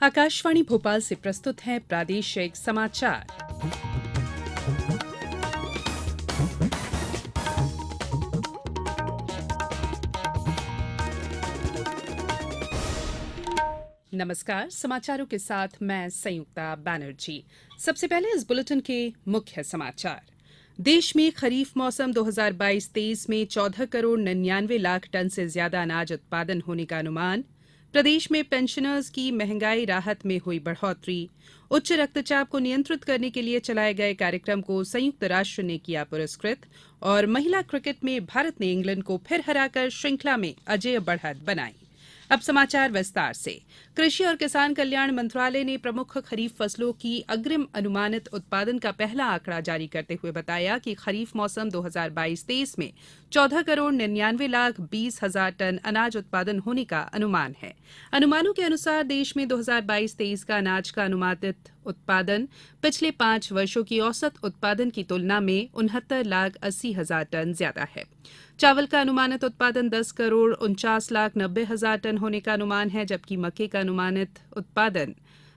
आकाशवाणी भोपाल से प्रस्तुत हैं प्रादेशिक समाचार। नमस्कार, समाचारों के साथ मैं संयुक्ता बैनर्जी। सबसे पहले इस बुलेटिन के मुख्य समाचार। देश में खरीफ मौसम 2022-23 में 14 करोड़ 99 लाख टन से ज्यादा अनाज उत्पादन होने का अनुमान। प्रदेश में पेंशनर्स की महंगाई राहत में हुई बढ़ोतरी। उच्च रक्तचाप को नियंत्रित करने के लिए चलाए गए कार्यक्रम को संयुक्त राष्ट्र ने किया पुरस्कृत। और महिला क्रिकेट में भारत ने इंग्लैंड को फिर हराकर श्रृंखला में अजेय बढ़त बनाई। अब समाचार विस्तार से। कृषि और किसान कल्याण मंत्रालय ने प्रमुख खरीफ फसलों की अग्रिम अनुमानित उत्पादन का पहला आंकड़ा जारी करते हुए बताया कि खरीफ मौसम 2022-23 में 14 करोड़ 99 लाख 20 हजार टन अनाज उत्पादन होने का अनुमान है। अनुमानों के अनुसार देश में 2022-23 का अनाज का अनुमानित उत्पादन पिछले 5 वर्षों की औसत उत्पादन की तुलना में 69 लाख 80 हजार टन ज्यादा है। चावल का अनुमानित उत्पादन 10 करोड़ 49 लाख 90 हजार टन होने का अनुमान है, जबकि मक्के का अनुमानित उत्पादन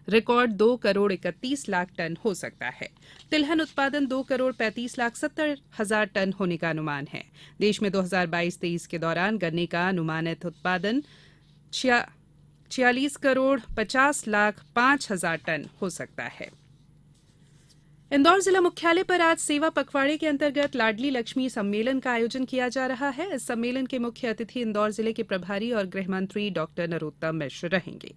रिकॉर्ड 2 करोड़ 31 लाख टन हो सकता है। तिलहन उत्पादन 2 करोड़ 35 लाख 70 हजार टन होने का अनुमान है। देश में 2022-23 के दौरान गन्ने का अनुमानित उत्पादन 46 करोड़ 50 लाख 5 हजार टन हो सकता है। इंदौर जिला मुख्यालय पर आज सेवा पखवाड़े के अंतर्गत लाडली लक्ष्मी सम्मेलन का आयोजन किया जा रहा है। इस सम्मेलन के मुख्य अतिथि इंदौर जिले के प्रभारी और गृह मंत्री डॉक्टर नरोत्तम मिश्र रहेंगे।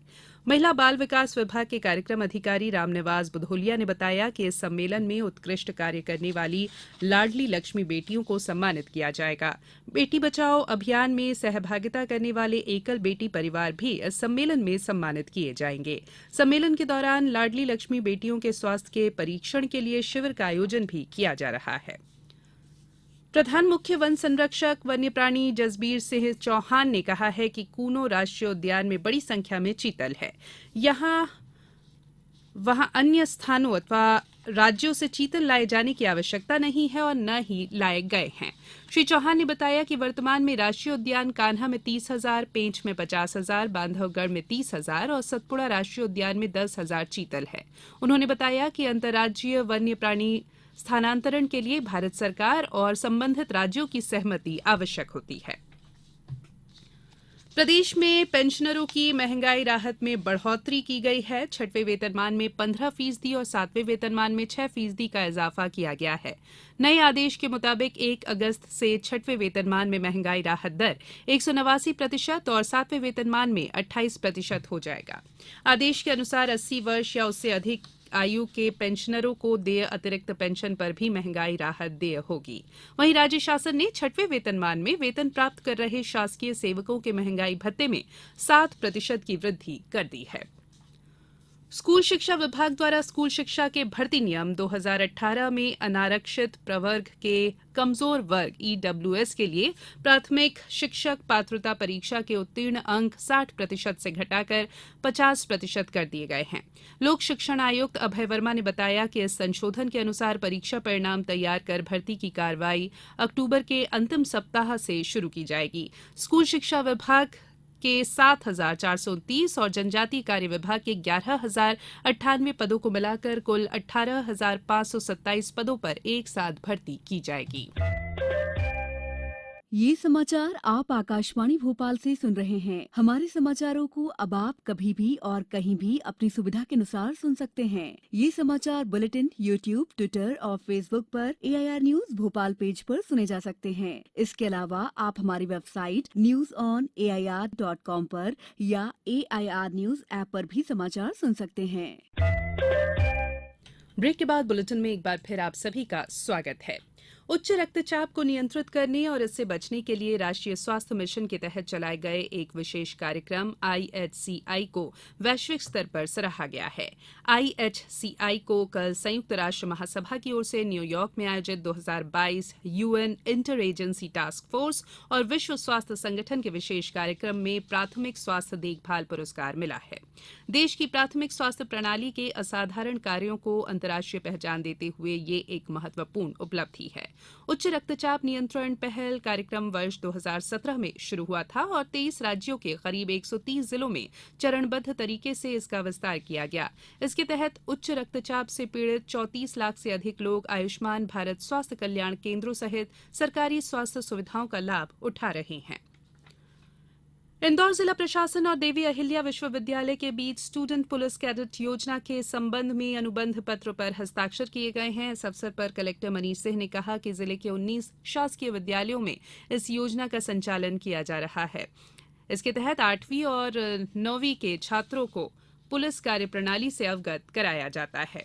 महिला बाल विकास विभाग के कार्यक्रम अधिकारी रामनिवास बुधोलिया ने बताया कि इस सम्मेलन में उत्कृष्ट कार्य करने वाली लाडली लक्ष्मी बेटियों को सम्मानित किया जाएगा। बेटी बचाओ अभियान में सहभागिता करने वाले एकल बेटी परिवार भी इस सम्मेलन में सम्मानित किए जाएंगे। सम्मेलन के दौरान लाडली लक्ष्मी बेटियों के स्वास्थ्य के परीक्षण के लिए शिविर का आयोजन भी किया जा रहा है। प्रधान मुख्य वन संरक्षक वन्य प्राणी जसबीर सिंह चौहान ने कहा है कि कूनो राष्ट्रीय उद्यान में बड़ी संख्या में चीतल है। वहां अन्य स्थानों अथवा राज्यों से चीतल लाए जाने की आवश्यकता नहीं है और न ही लाए गए हैं। श्री चौहान ने बताया कि वर्तमान में राष्ट्रीय उद्यान कान्हा में 30,000, पेंच में 50,000, बांधवगढ़ में 30,000 और सतपुड़ा राष्ट्रीय उद्यान में 10,000 चीतल है। उन्होंने बताया कि अंतर्राज्यीय वन्य प्राणी स्थानांतरण के लिए भारत सरकार और संबंधित राज्यों की सहमति आवश्यक होती है। प्रदेश में पेंशनरों की महंगाई राहत में बढ़ोतरी की गई है। 6वें वेतनमान में 15% और 7वें वेतनमान में 6% का इजाफा किया गया है। नए आदेश के मुताबिक 1 अगस्त से 6वें वेतनमान में महंगाई राहत दर 189% और 7वें वेतनमान में 28% हो जाएगा। आदेश के अनुसार 80 वर्ष या उससे अधिक आयु के पेंशनरों को देय अतिरिक्त पेंशन पर भी महंगाई राहत देय होगी। वहीं राज्य शासन ने 6वें वेतनमान में वेतन प्राप्त कर रहे शासकीय सेवकों के महंगाई भत्ते में 7% की वृद्धि कर दी है। स्कूल शिक्षा विभाग द्वारा स्कूल शिक्षा के भर्ती नियम 2018 में अनारक्षित प्रवर्ग के कमजोर वर्ग ईडब्ल्यूएस के लिए प्राथमिक शिक्षक पात्रता परीक्षा के उत्तीर्ण अंक 60% से घटाकर 50% कर दिए गए हैं। लोक शिक्षण आयुक्त अभय वर्मा ने बताया कि इस संशोधन के अनुसार परीक्षा परिणाम तैयार कर भर्ती की कार्रवाई अक्टूबर के अंतिम सप्ताह से शुरू की जाएगी। स्कूल शिक्षा विभाग के 7,429 और जनजातीय कार्य विभाग के 11,098 पदों को मिलाकर कुल 18,527 पदों पर एक साथ भर्ती की जाएगी। ये समाचार आप आकाशवाणी भोपाल से सुन रहे हैं। हमारे समाचारों को अब आप कभी भी और कहीं भी अपनी सुविधा के अनुसार सुन सकते हैं। ये समाचार बुलेटिन यूट्यूब, ट्विटर और फेसबुक पर AIR न्यूज भोपाल पेज पर सुने जा सकते हैं। इसके अलावा आप हमारी वेबसाइट newsonair.com पर या AIR न्यूज ऐप पर भी समाचार सुन सकते हैं। ब्रेक के बाद बुलेटिन में एक बार फिर आप सभी का स्वागत है। उच्च रक्तचाप को नियंत्रित करने और इससे बचने के लिए राष्ट्रीय स्वास्थ्य मिशन के तहत चलाए गए एक विशेष कार्यक्रम IHCI को वैश्विक स्तर पर सराहा गया है। IHCI को कल संयुक्त राष्ट्र महासभा की ओर से न्यूयॉर्क में आयोजित 2022 UN inter agency task force और विश्व स्वास्थ्य संगठन के विशेष कार्यक्रम में प्राथमिक स्वास्थ्य देखभाल पुरस्कार मिला है। देश की प्राथमिक स्वास्थ्य प्रणाली के असाधारण कार्यों को अंतर्राष्ट्रीय पहचान देते हुए ये एक महत्वपूर्ण उपलब्धि है। उच्च रक्तचाप नियंत्रण पहल कार्यक्रम वर्ष 2017 में शुरू हुआ था और 23 राज्यों के करीब 130 जिलों में चरणबद्ध तरीके से इसका विस्तार किया गया। इसके तहत उच्च रक्तचाप से पीड़ित 34 लाख से अधिक लोग आयुष्मान भारत स्वास्थ्य कल्याण केंद्रों सहित सरकारी स्वास्थ्य सुविधाओं का लाभ उठा रहे हैं। इंदौर जिला प्रशासन और देवी अहिल्या विश्वविद्यालय के बीच स्टूडेंट पुलिस कैडेट योजना के संबंध में अनुबंध पत्र पर हस्ताक्षर किए गए हैं। इस अवसर पर कलेक्टर मनीष सिंह ने कहा कि जिले के 19 शासकीय विद्यालयों में इस योजना का संचालन किया जा रहा है। इसके तहत 8वीं और 9वीं के छात्रों को पुलिस कार्यप्रणाली से अवगत कराया जाता है।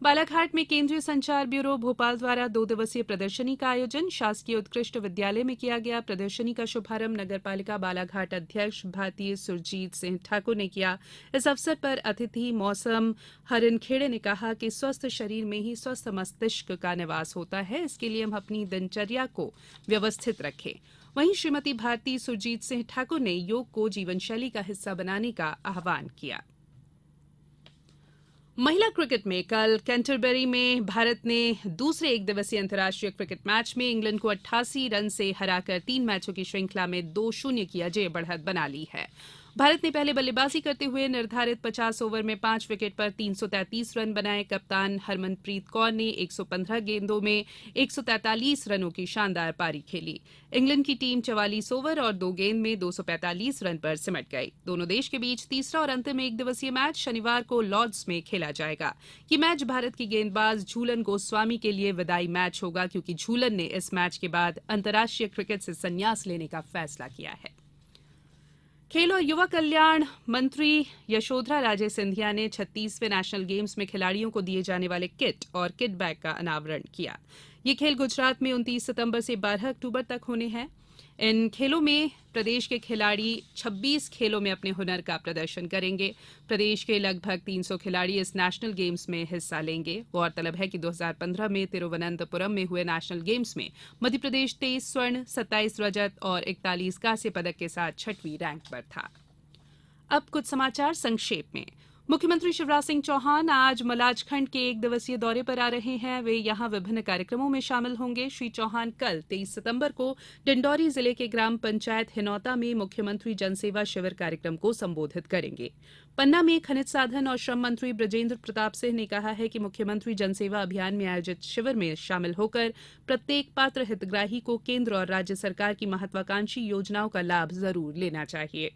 बालाघाट में केंद्रीय संचार ब्यूरो भोपाल द्वारा 2 दिवसीय प्रदर्शनी का आयोजन शासकीय उत्कृष्ट विद्यालय में किया गया। प्रदर्शनी का शुभारंभ नगरपालिका बालाघाट अध्यक्ष भारतीय सुरजीत सिंह ठाकुर ने किया। इस अवसर पर अतिथि मौसम हरिनखेड़े ने कहा कि स्वस्थ शरीर में ही स्वस्थ मस्तिष्क का निवास होता है, इसके लिए हम अपनी दिनचर्या को व्यवस्थित रखें। वहीं श्रीमती भारती सुरजीत सिंह ठाकुर ने योग को जीवनशैली का हिस्सा बनाने का आह्वान किया। महिला क्रिकेट में कल कैंटरबरी में भारत ने दूसरे एक दिवसीय अंतर्राष्ट्रीय क्रिकेट मैच में इंग्लैंड को 88 रन से हराकर 3 मैचों की श्रृंखला में 2-0 की अजय बढ़त बना ली है। भारत ने पहले बल्लेबाजी करते हुए निर्धारित 50 ओवर में 5 विकेट पर 333 रन बनाए। कप्तान हरमनप्रीत कौर ने 115 गेंदों में 143 रनों की शानदार पारी खेली। इंग्लैंड की टीम 44 ओवर और 2 गेंद में 245 रन पर सिमट गई। दोनों देश के बीच तीसरा और अंतिम एक दिवसीय मैच शनिवार को लॉर्ड्स में खेला जाएगा। ये मैच भारत की गेंदबाज झूलन गोस्वामी के लिए विदाई मैच होगा, क्योंकि झूलन ने इस मैच के बाद अंतर्राष्ट्रीय क्रिकेट से संन्यास लेने का फैसला किया है। खेल और युवा कल्याण मंत्री यशोधरा राजे सिंधिया ने 36वें नेशनल गेम्स में खिलाड़ियों को दिए जाने वाले किट और किट बैग का अनावरण किया। ये खेल गुजरात में 29 सितंबर से 12 अक्टूबर तक होने हैं। इन खेलों में प्रदेश के खिलाड़ी 26 खेलों में अपने हुनर का प्रदर्शन करेंगे। प्रदेश के लगभग 300 खिलाड़ी इस नेशनल गेम्स में हिस्सा लेंगे। गौरतलब है कि 2015 में तिरुवनंतपुरम में हुए नेशनल गेम्स में मध्यप्रदेश 23 स्वर्ण, 27 रजत और 41 कांस्य पदक के साथ 6वीं रैंक पर था। अब कुछ समाचार संक्षेप में। मुख्यमंत्री शिवराज सिंह चौहान आज मलाजखंड के एक दिवसीय दौरे पर आ रहे हैं। वे यहां विभिन्न कार्यक्रमों में शामिल होंगे। श्री चौहान कल 23 सितंबर को डिंडौरी जिले के ग्राम पंचायत हिनौता में मुख्यमंत्री जनसेवा शिविर कार्यक्रम को संबोधित करेंगे। पन्ना में खनिज साधन और श्रम मंत्री बृजेंद्र प्रताप सिंह ने कहा है कि मुख्यमंत्री जनसेवा अभियान में आयोजित शिविर में शामिल होकर प्रत्येक पात्र हितग्राही को केंद्र और राज्य सरकार की महत्वाकांक्षी योजनाओं का लाभ जरूर लेना चाहिए।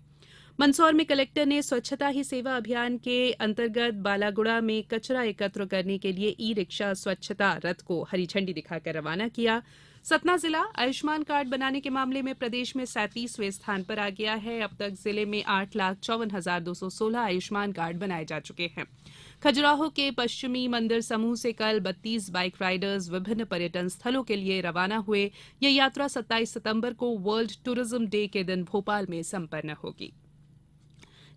मंदसौर में कलेक्टर ने स्वच्छता ही सेवा अभियान के अंतर्गत बालागुड़ा में कचरा एकत्र करने के लिए ई रिक्शा स्वच्छता रथ को हरी झंडी दिखाकर रवाना किया। सतना जिला आयुष्मान कार्ड बनाने के मामले में प्रदेश में 37वें स्थान पर आ गया है। अब तक जिले में 8,54,216 आयुष्मान कार्ड बनाए जा चुके हैं। खजुराहो के पश्चिमी मंदिर समूह से कल 32 बाइक राइडर्स विभिन्न पर्यटन स्थलों के लिए रवाना हुए। यह यात्रा 27 सितंबर को वर्ल्ड टूरिज्म डे के दिन भोपाल में संपन्न होगी।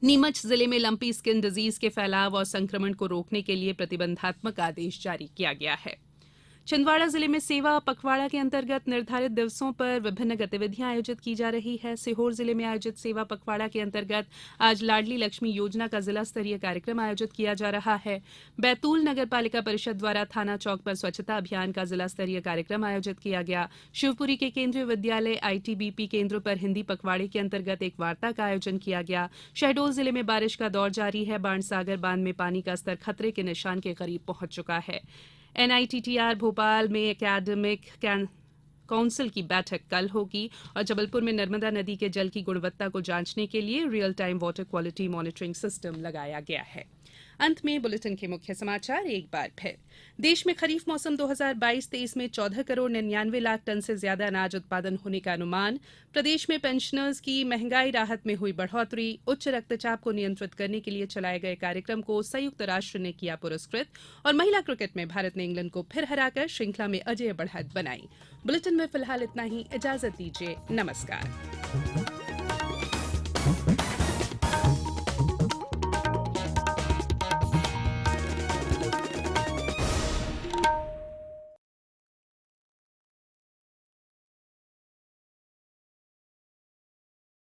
नीमच जिले में लंपी स्किन डिजीज के फैलाव और संक्रमण को रोकने के लिए प्रतिबंधात्मक आदेश जारी किया गया है। छिंदवाड़ा जिले में सेवा पखवाड़ा के अंतर्गत निर्धारित दिवसों पर विभिन्न गतिविधियां आयोजित की जा रही है। सीहोर जिले में आयोजित सेवा पखवाड़ा के अंतर्गत आज लाडली लक्ष्मी योजना का जिला स्तरीय कार्यक्रम आयोजित किया जा रहा है। बैतूल नगर पालिका परिषद द्वारा थाना चौक पर स्वच्छता अभियान का जिला स्तरीय कार्यक्रम आयोजित किया गया। शिवपुरी के केंद्रीय विद्यालय आईटीबीपी केंद्र पर हिन्दी पखवाड़े के अंतर्गत एक वार्ता का आयोजन किया गया। शहडोल जिले में बारिश का दौर जारी है। बाणसागर बांध में पानी का स्तर खतरे के निशान के करीब पहुंच चुका है। एनआईटीटीआर भोपाल में एकेडमिक काउंसिल की बैठक कल होगी और जबलपुर में नर्मदा नदी के जल की गुणवत्ता को जांचने के लिए real time water quality monitoring system लगाया गया है। अंत में बुलेटिन के मुख्य समाचार एक बार फिर। देश में खरीफ मौसम 2022-23 में 14 करोड़ 99 लाख टन से ज्यादा अनाज उत्पादन होने का अनुमान। प्रदेश में पेंशनर्स की महंगाई राहत में हुई बढ़ोतरी। उच्च रक्तचाप को नियंत्रित करने के लिए चलाए गए कार्यक्रम को संयुक्त राष्ट्र ने किया पुरस्कृत। और महिला क्रिकेट में भारत ने इंग्लैंड को फिर हराकर श्रृंखला में अजय बढ़त बनाई। बुलेटिन में फिलहाल इतना ही। इजाजत दीजिए। नमस्कार।